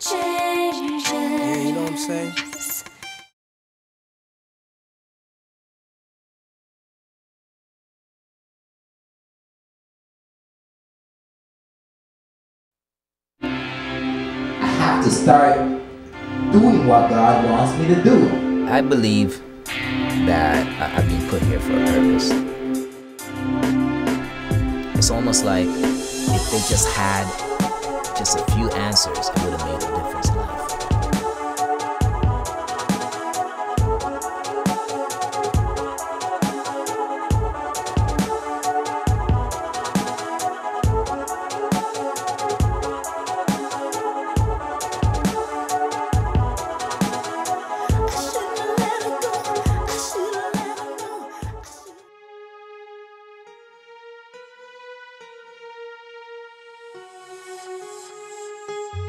changes. Yeah, you know what I'm saying? I have to start doing what God wants me to do. I believe that I've been put here for a purpose. It's almost like if they just had just a few answers, it would have made a difference in life.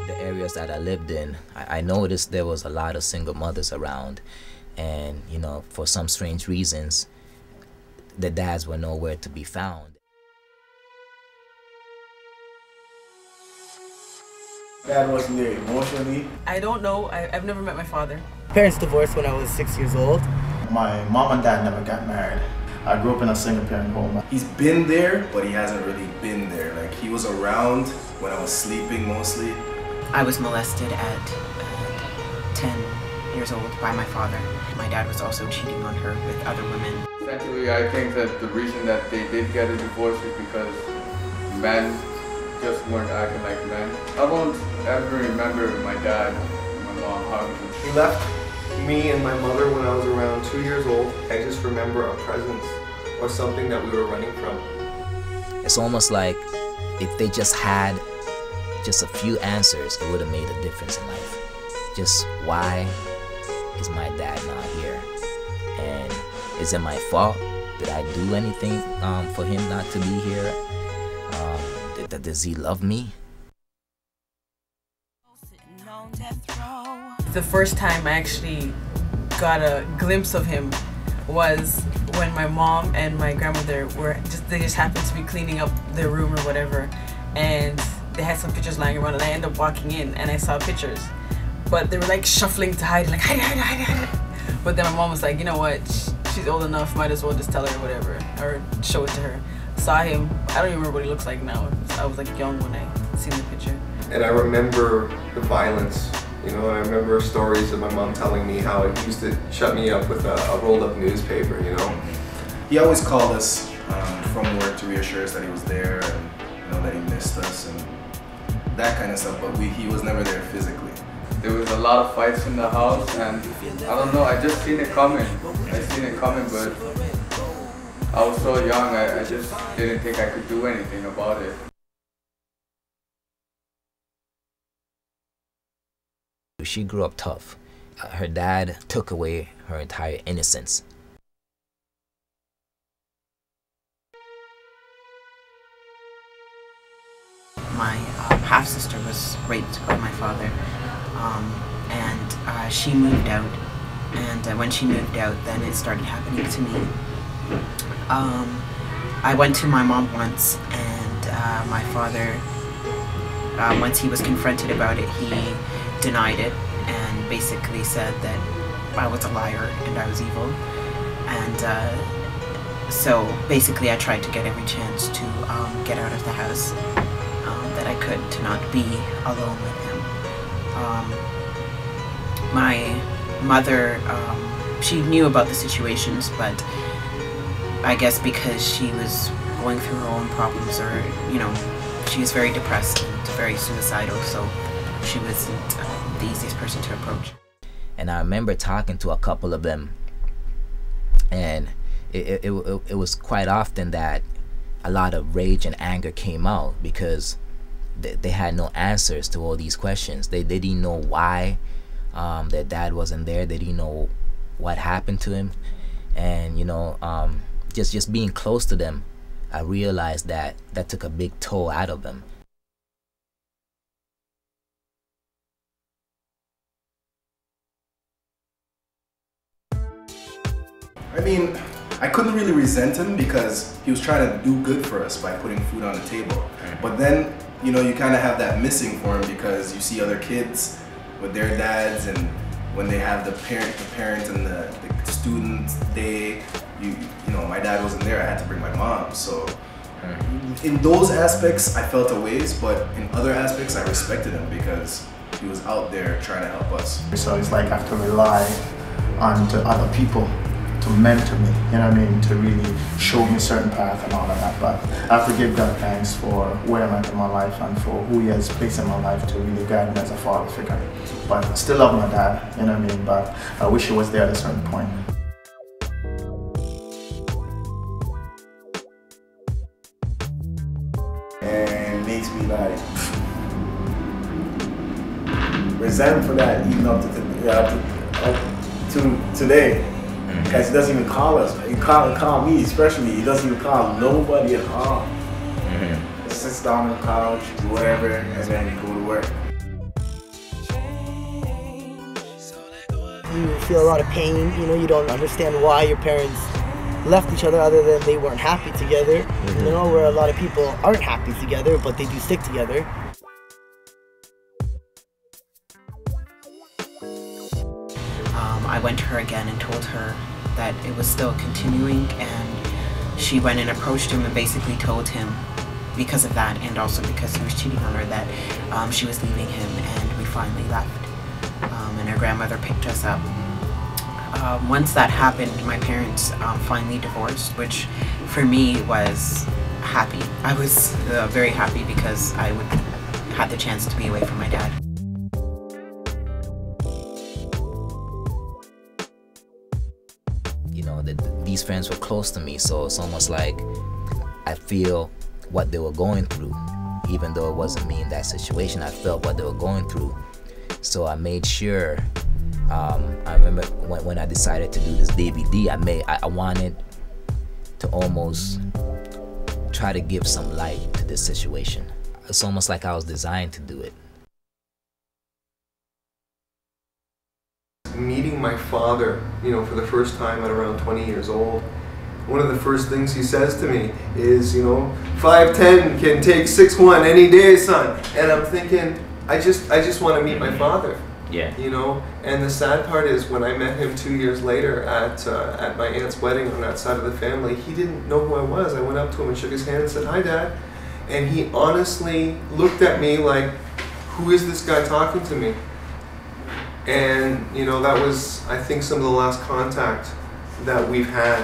The areas that I lived in, I noticed there was a lot of single mothers around, and you know, for some strange reasons, the dads were nowhere to be found. Dad wasn't there emotionally. I don't know. I've never met my father. Parents divorced when I was 6 years old. My mom and dad never got married. I grew up in a single parent home. He's been there, but he hasn't really been there. Like, he was around when I was sleeping mostly. I was molested at 10 years old by my father. My dad was also cheating on her with other women. Essentially, I think that the reason that they did get a divorce is because men just weren't acting like men. I won't ever remember my dad and my mom hugging me. He left me and my mother when I was around 2 years old. I just remember a presence or something that we were running from. It's almost like if they just had just a few answers, it would have made a difference in life. Just why is my dad not here? And is it my fault? Did I do anything for him not to be here? Does he love me? The first time I actually got a glimpse of him was when my mom and my grandmother they just happened to be cleaning up their room or whatever, and they had some pictures lying around, and I ended up walking in and I saw pictures, but they were like shuffling to hide, like hide, hide, hide, hide. But then my mom was like, you know what, she's old enough, might as well just tell her whatever, or show it to her. Saw him, I don't even remember what he looks like now. I was like young when I seen the picture. And I remember the violence, you know, and I remember stories of my mom telling me how he used to shut me up with a rolled up newspaper, you know. He always called us from work to reassure us that he was there, and you know, that he missed us and that kind of stuff, but he was never there physically. There was a lot of fights in the house, and I don't know, I just seen it coming. I seen it coming, but I was so young, I just didn't think I could do anything about it. She grew up tough. Her dad took away her entire innocence. My half-sister was raped by my father, and she moved out, and when she moved out, then it started happening to me. I went to my mom once, and my father, once he was confronted about it, he denied it and basically said that I was a liar and I was evil. And so basically I tried to get every chance to get out of the house that I could, to not be alone with him. My mother, she knew about the situations, but I guess because she was going through her own problems, or, you know, she was very depressed and very suicidal, so she wasn't the easiest person to approach. And I remember talking to a couple of them, and it was quite often that a lot of rage and anger came out because they had no answers to all these questions. They didn't know why their dad wasn't there. They didn't know what happened to him. And you know, just being close to them, I realized that took a big toll out of them. I mean, I couldn't really resent him because he was trying to do good for us by putting food on the table. But then, you know, you kind of have that missing for him because you see other kids with their dads, and when they have the parents and the students day, you know, my dad wasn't there. I had to bring my mom. So in those aspects, I felt a ways, but in other aspects, I respected him because he was out there trying to help us. So it's like I have to rely on to other people to mentor me, you know what I mean, to really show me a certain path and all of that. But I have to give God thanks for where I'm at in my life and for who He has placed in my life to really guide me as a father figure. But I still love my dad, you know what I mean, but I wish he was there at a certain point. And it makes me like resent for that even up to today. Because he doesn't even call us. He can't call me, especially. He doesn't even call nobody at all. He sits down on the couch, do whatever, and then go to work. You feel a lot of pain. You know, you don't understand why your parents left each other other than they weren't happy together. You know, where a lot of people aren't happy together, but they do stick together. I went to her again and told her that it was still continuing, and she went and approached him and basically told him because of that, and also because he was cheating on her, that she was leaving him, and we finally left. And her grandmother picked us up. Once that happened, my parents finally divorced, which for me was happy. I was very happy because I had the chance to be away from my dad. You know, these friends were close to me, so it's almost like I feel what they were going through. Even though it wasn't me in that situation, I felt what they were going through. So I made sure, I remember when I decided to do this DVD, I wanted to almost try to give some light to this situation. It's almost like I was designed to do it. Meeting my father, you know, for the first time at around 20 years old, one of the first things he says to me is, you know, 5'10" can take 6'1" any day, son. And I'm thinking, I just want to meet my father. Yeah. You know, and the sad part is when I met him 2 years later at my aunt's wedding on that side of the family, he didn't know who I was. I went up to him and shook his hand and said, "Hi, Dad." And he honestly looked at me like, who is this guy talking to me? And, you know, that was, I think, some of the last contact that we've had.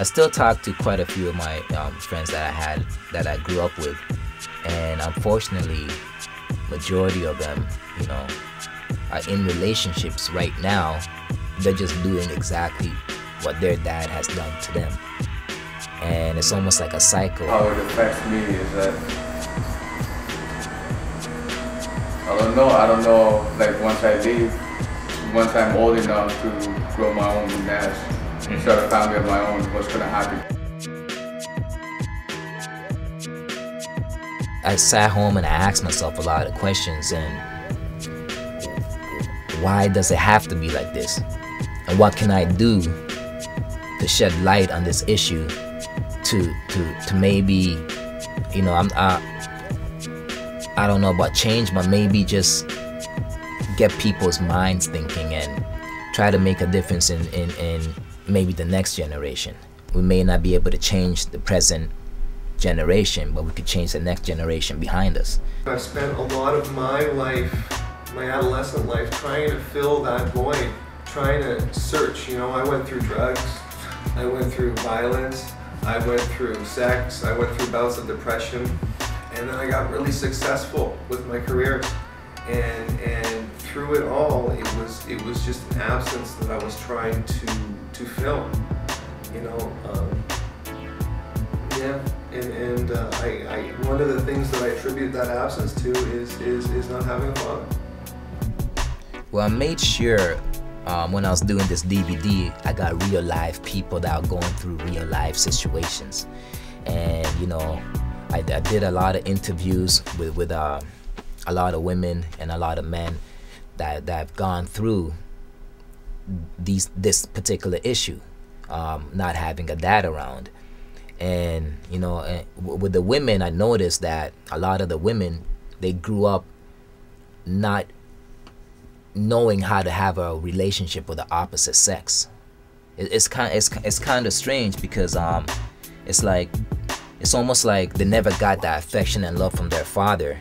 I still talk to quite a few of my friends that I grew up with, and unfortunately, majority of them, you know, are in relationships right now. They're just doing exactly what their dad has done to them. And it's almost like a cycle. How it affects me is that I don't know, like once I leave, once I'm old enough to grow my own nest, start a family of my own, what's gonna happen? I sat home and I asked myself a lot of questions, and why does it have to be like this? And what can I do to shed light on this issue to maybe, you know, I don't know about change, but maybe just get people's minds thinking and try to make a difference in maybe the next generation. We may not be able to change the present generation, but we could change the next generation behind us. I've spent a lot of my life, my adolescent life, trying to fill that void, trying to search. You know, I went through drugs, I went through violence, I went through sex, I went through bouts of depression, and then I got really successful with my career. And through it all, it was just an absence that I was trying to fill. You know, yeah. And one of the things that I attribute that absence to is not having a father. Well, I made sure when I was doing this DVD, I got real life people that are going through real life situations. And, you know, I did a lot of interviews with a lot of women and a lot of men that have gone through this particular issue, not having a dad around. And you know, with the women, I noticed that a lot of the women, they grew up not knowing how to have a relationship with the opposite sex. It's kind of strange, because it's like, it's almost like they never got that affection and love from their father,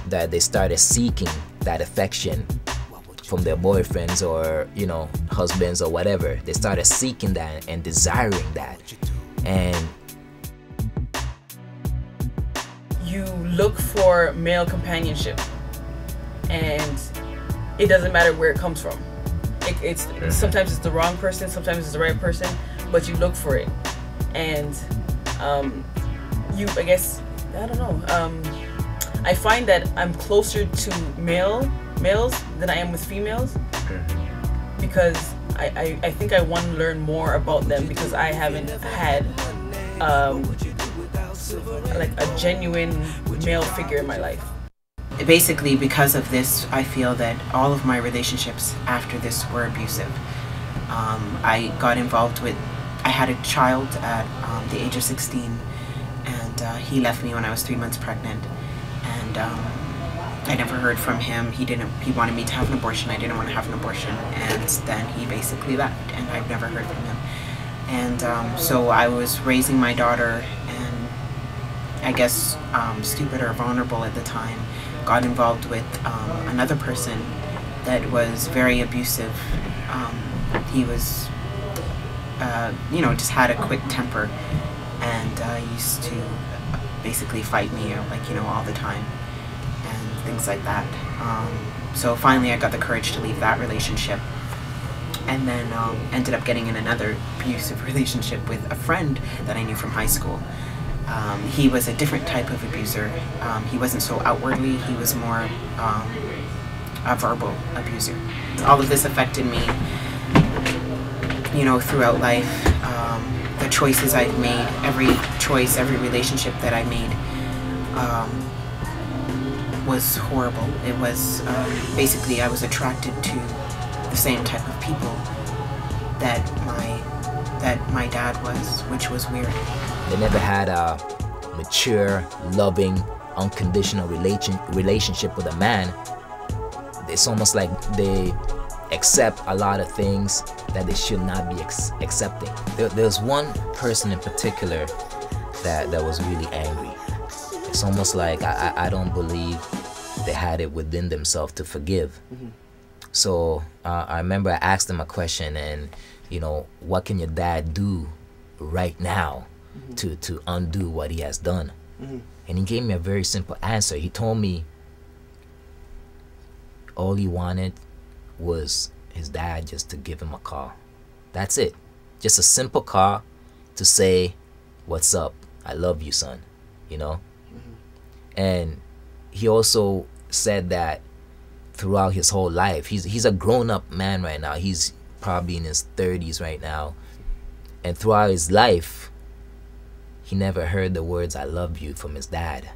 that they started seeking that affection from their boyfriends or, you know, husbands or whatever. They started seeking that and desiring that. And you look for male companionship, and it doesn't matter where it comes from. It's sometimes it's the wrong person, sometimes it's the right person, but you look for it. And I guess, I don't know, I find that I'm closer to males than I am with females, because I think I want to learn more about them, because I haven't had like a genuine male figure in my life. Basically, because of this, I feel that all of my relationships after this were abusive. I got involved with, I had a child at the age of 16, and he left me when I was 3 months pregnant, and I never heard from him. He wanted me to have an abortion. I didn't want to have an abortion, and then he basically left, and I've never heard from him. And so I was raising my daughter, and I guess stupid or vulnerable at the time, got involved with another person that was very abusive. He was, you know, just had a quick temper, and used to basically fight me, like, you know, all the time, and things like that. So finally I got the courage to leave that relationship, and then ended up getting in another abusive relationship with a friend that I knew from high school. He was a different type of abuser. He wasn't so outwardly, he was more a verbal abuser. All of this affected me, you know, throughout life. The choices I've made, every choice, every relationship that I made was horrible. It was, basically I was attracted to the same type of people that my dad was, which was weird. They never had a mature, loving, unconditional relationship with a man. It's almost like they accept a lot of things that they should not be accepting. There's one person in particular that was really angry. It's almost like I don't believe they had it within themselves to forgive. So I remember I asked them a question, and you know, what can your dad do right now to undo what he has done? And he gave me a very simple answer. He told me all he wanted was his dad just to give him a call. That's it. Just a simple call to say, "What's up? I love you, son." You know? And he also said that throughout his whole life, he's a grown-up man right now. He's probably in his 30s right now. And throughout his life, he never heard the words "I love you" from his dad.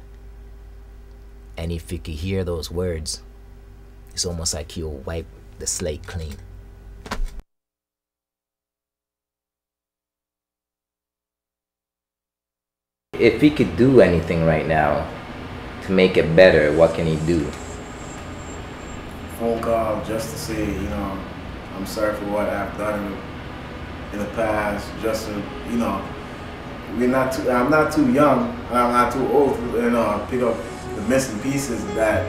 And if he could hear those words, it's almost like he'll wipe the slate clean. If he could do anything right now to make it better, what can he do? Phone call just to say, you know, I'm sorry for what I've done in the past. Just to, you know, I'm not too young, I'm not too old to, you know, pick up the missing pieces that's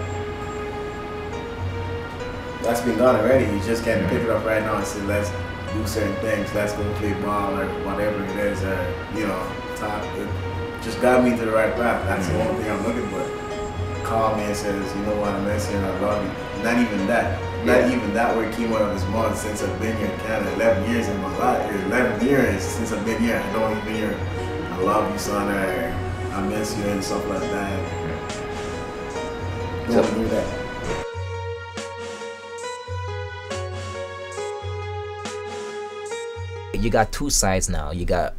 been done already. You just can't pick it up right now and say, let's do certain things, let's go play ball or whatever it is, or, you know, it just got me to the right path. That's the only thing I'm looking for. Call me and says, you know what, I miss you and I love you. Not even that. Not even that word came out of his mouth since I've been here in Canada. 11 years in my life. 11 years since I've been here. I don't even hear, "I love you, son," or "I miss you," and stuff like that. Don't do that. You got two sides now. You got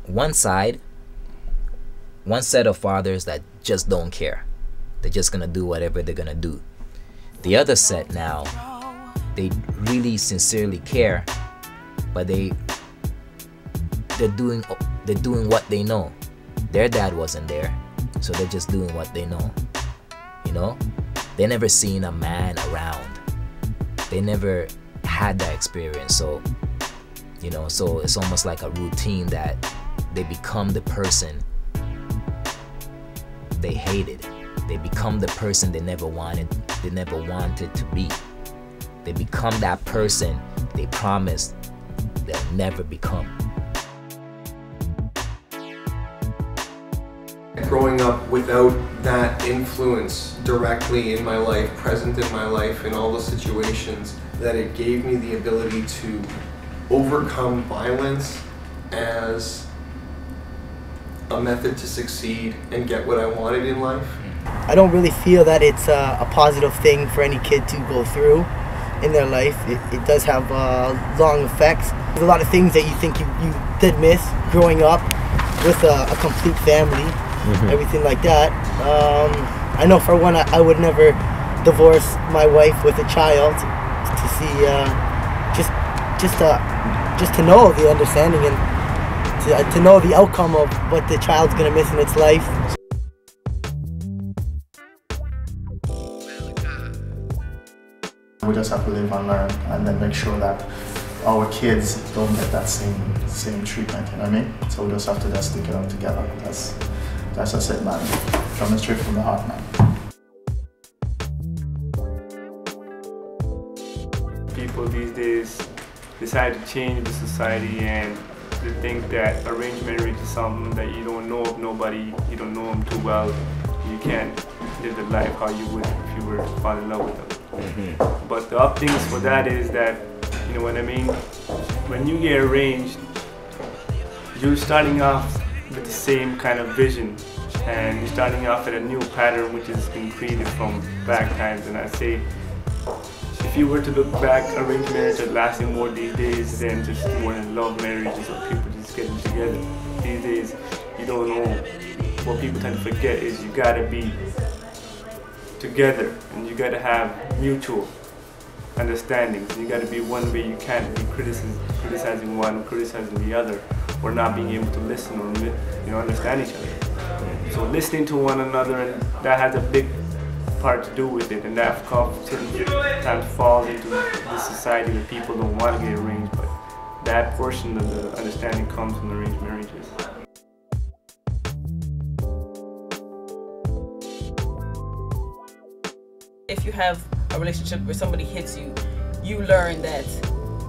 one side, one set of fathers that just don't care. They're just gonna do whatever they're gonna do. The other set now, they really sincerely care, but they're doing they're doing what they know. Their dad wasn't there, so they're just doing what they know. You know, they never seen a man around. They never had that experience. So, you know, so it's almost like a routine that they become the person they hated. They become the person they never wanted to be. They become that person they promised they'll never become. Growing up without that influence directly in my life, present in my life, in all the situations, that it gave me the ability to overcome violence as a method to succeed and get what I wanted in life. I don't really feel that it's a positive thing for any kid to go through in their life. It does have long effects. There's a lot of things that you think you did miss growing up with a complete family, everything like that. I know for one, I would never divorce my wife with a child to see, just to know the understanding and to know the outcome of what the child's gonna miss in its life. We just have to live and learn, and then make sure that our kids don't get that same treatment, you know what I mean? So we just have to just stick it out together. That's just it, man. Coming straight from the heart, man. People these days decide to change the society, and they think that arranged marriage is something that you don't know of nobody, you don't know them too well, you can't live the life how you would if you were to fall in love with them. But the up things for that is that, you know what I mean, when you get arranged, you're starting off with the same kind of vision, and you're starting off at a new pattern which has been created from back times. And I say, if you were to look back, arranged marriage are lasting more these days than just more than love marriages or people just getting together. These days, you don't know. What people tend to forget is you gotta be together, and you gotta have mutual understandings. You gotta be one way. You can't be criticizing one, criticizing the other, or not being able to listen or understand each other. So listening to one another, and that has a big part to do with it, and that certain times falls into this society where people don't want to get arranged, but that portion of the understanding comes from arranged marriages. If you have a relationship where somebody hits you, you learn that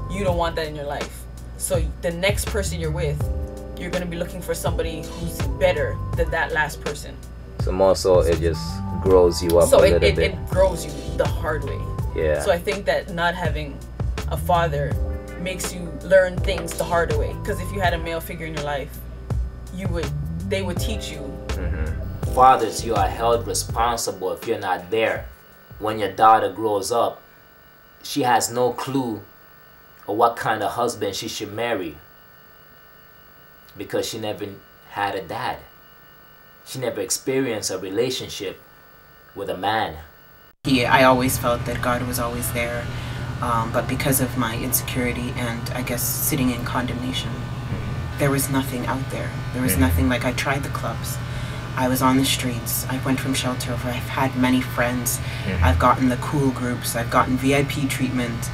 you don't want that in your life. So the next person you're with, you're going to be looking for somebody who's better than that last person. So more so it just grows you up a little bit. It grows you the hard way. Yeah. So I think that not having a father makes you learn things the harder way. Because if you had a male figure in your life, they would teach you. Fathers, you are held responsible if you're not there. When your daughter grows up, she has no clue of what kind of husband she should marry, because she never had a dad. She never experienced a relationship with a man. I always felt that God was always there, but because of my insecurity and I guess sitting in condemnation, there was nothing out there. There was nothing. Like, I tried the clubs. I was on the streets. I went from shelter over. I've had many friends. I've gotten the cool groups. I've gotten VIP treatment.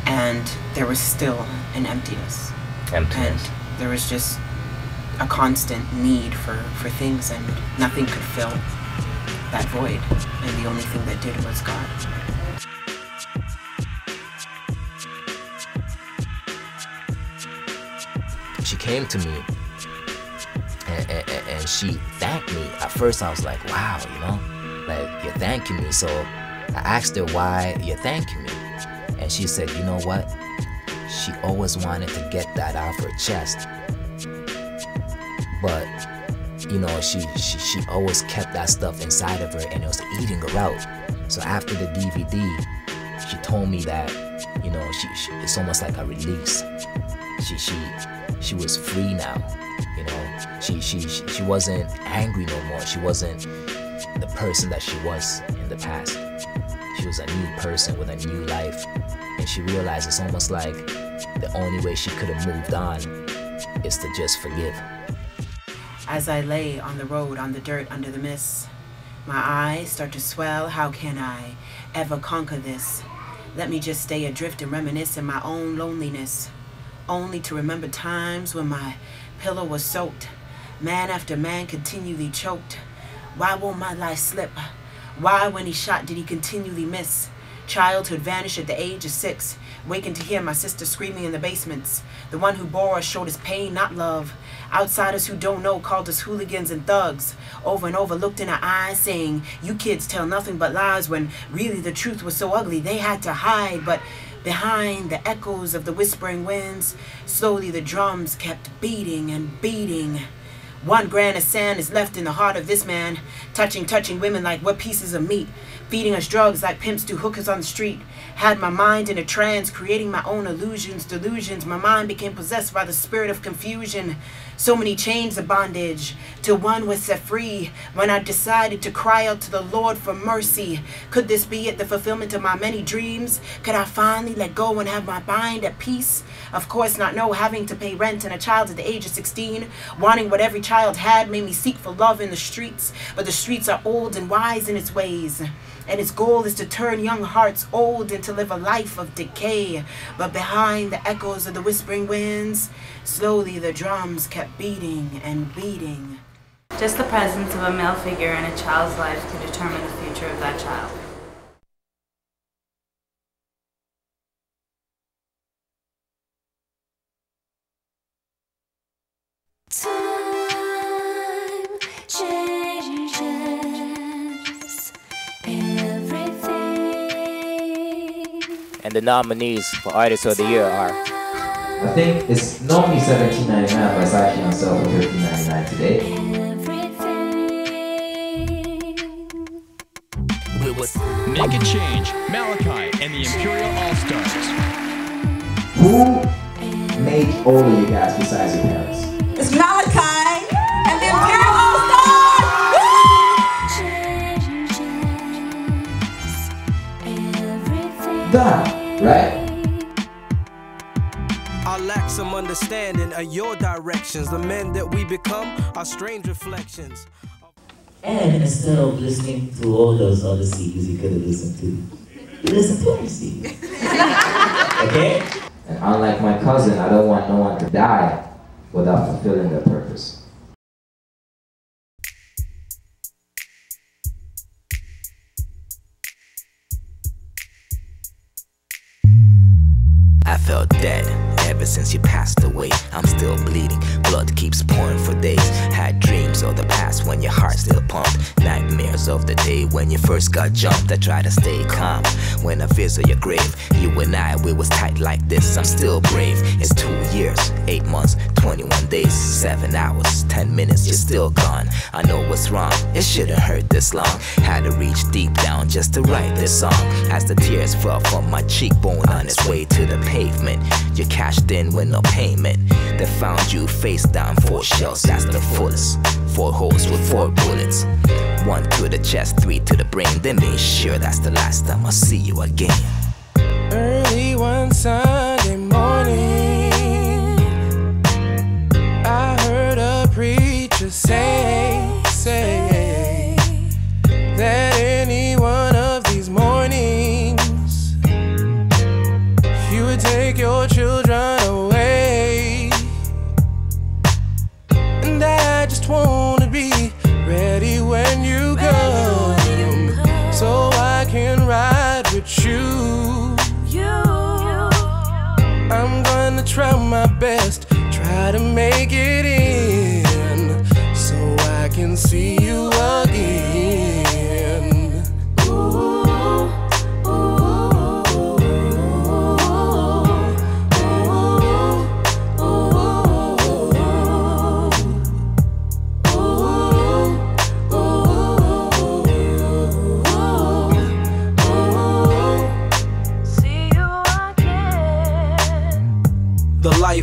And there was still an emptiness. And there was just a constant need for things, and nothing could fill that void. And the only thing that did was God. She came to me and she thanked me. At first I was like, wow, you know, like, you're thanking me. So I asked her why you're thanking me, and she said, you know what, she always wanted to get that off her chest, but you know, she always kept that stuff inside of her, and it was eating her out. So after the DVD, she told me that, you know, it's almost like a release. She was free now. You know, she wasn't angry no more. She wasn't the person that she was in the past. She was a new person with a new life, and she realized it's almost like the only way she could have moved on is to just forgive. As I lay on the road, on the dirt, under the mist, my eyes start to swell. How can I ever conquer this? Let me just stay adrift and reminisce in my own loneliness, only to remember times when my pillow was soaked. Man after man continually choked. Why won't my life slip? Why, when he shot, did he continually miss? Childhood vanished at the age of 6, waking to hear my sister screaming in the basements. The one who bore us showed us pain, not love. Outsiders who don't know called us hooligans and thugs. Over and over looked in our eyes saying, you kids tell nothing but lies, when really the truth was so ugly they had to hide. But behind the echoes of the whispering winds, slowly the drums kept beating and beating. 1 grain of sand is left in the heart of this man, touching women like we're pieces of meat, feeding us drugs like pimps do hookers on the street. Had my mind in a trance, creating my own illusions, delusions. My mind became possessed by the spirit of confusion. So many chains of bondage, till one was set free when I decided to cry out to the Lord for mercy. Could this be it, the fulfillment of my many dreams? Could I finally let go and have my mind at peace? Of course not, no, having to pay rent and a child at the age of 16, wanting what every child had made me seek for love in the streets. But the streets are old and wise in its ways, and its goal is to turn young hearts old and to live a life of decay. But behind the echoes of the whispering winds, slowly the drums kept beating and beating. Just the presence of a male figure in a child's life can determine the future of that child. Time changes everything. And the nominees for Artist of the Year are... I think it's normally $17.99, but it's actually on sale for $15.99 today. We would make a change. Malachi and the Imperial All-Stars. Who made all of you guys besides your parents? It's Malachi and the Imperial All-Stars! That, right? I lack some understanding of your directions. The men that we become are strange reflections. And instead of listening to all those other CDs you could have listened to, you listen to our CDs. Okay? And unlike my cousin, I don't want no one to die without fulfilling their purpose. I felt dead ever since you passed away. I'm still bleeding, blood keeps pouring for days. Had dreams of the past when your heart still pumped. Nightmares of the day when you first got jumped. I try to stay calm when I visit your grave. You and I, we was tight like this, I'm still brave. It's 2 years, 8 months, 21 days, 7 hours, 10 minutes, you're still gone. I know what's wrong, it shouldn't hurt this long. Had to reach deep down just to write this song. As the tears fell from my cheekbone on its way to the pavement, you cashed in with no payment. They found you face down, 4 shells, that's the fullest. 4 holes with 4 bullets. 1 to the chest, 3 to the brain. They made sure that's the last time I'll see you again. Early one Sunday morning, I heard a preacher say that any one of these mornings you would take your children away. And I just wanna be ready when you come, so I can ride with you. I'm gonna try my best, try to make it in, so I can see you again. Ooh, ooh,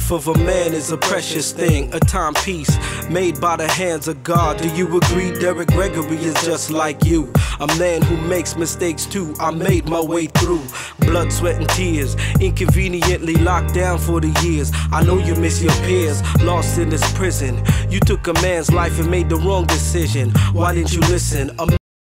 life of a man is a precious thing, a timepiece made by the hands of God. Do you agree Derek Gregory is just like you? A man who makes mistakes too. I made my way through blood, sweat, and tears, inconveniently locked down for the years. I know you miss your peers, lost in this prison. You took a man's life and made the wrong decision. Why didn't you listen? A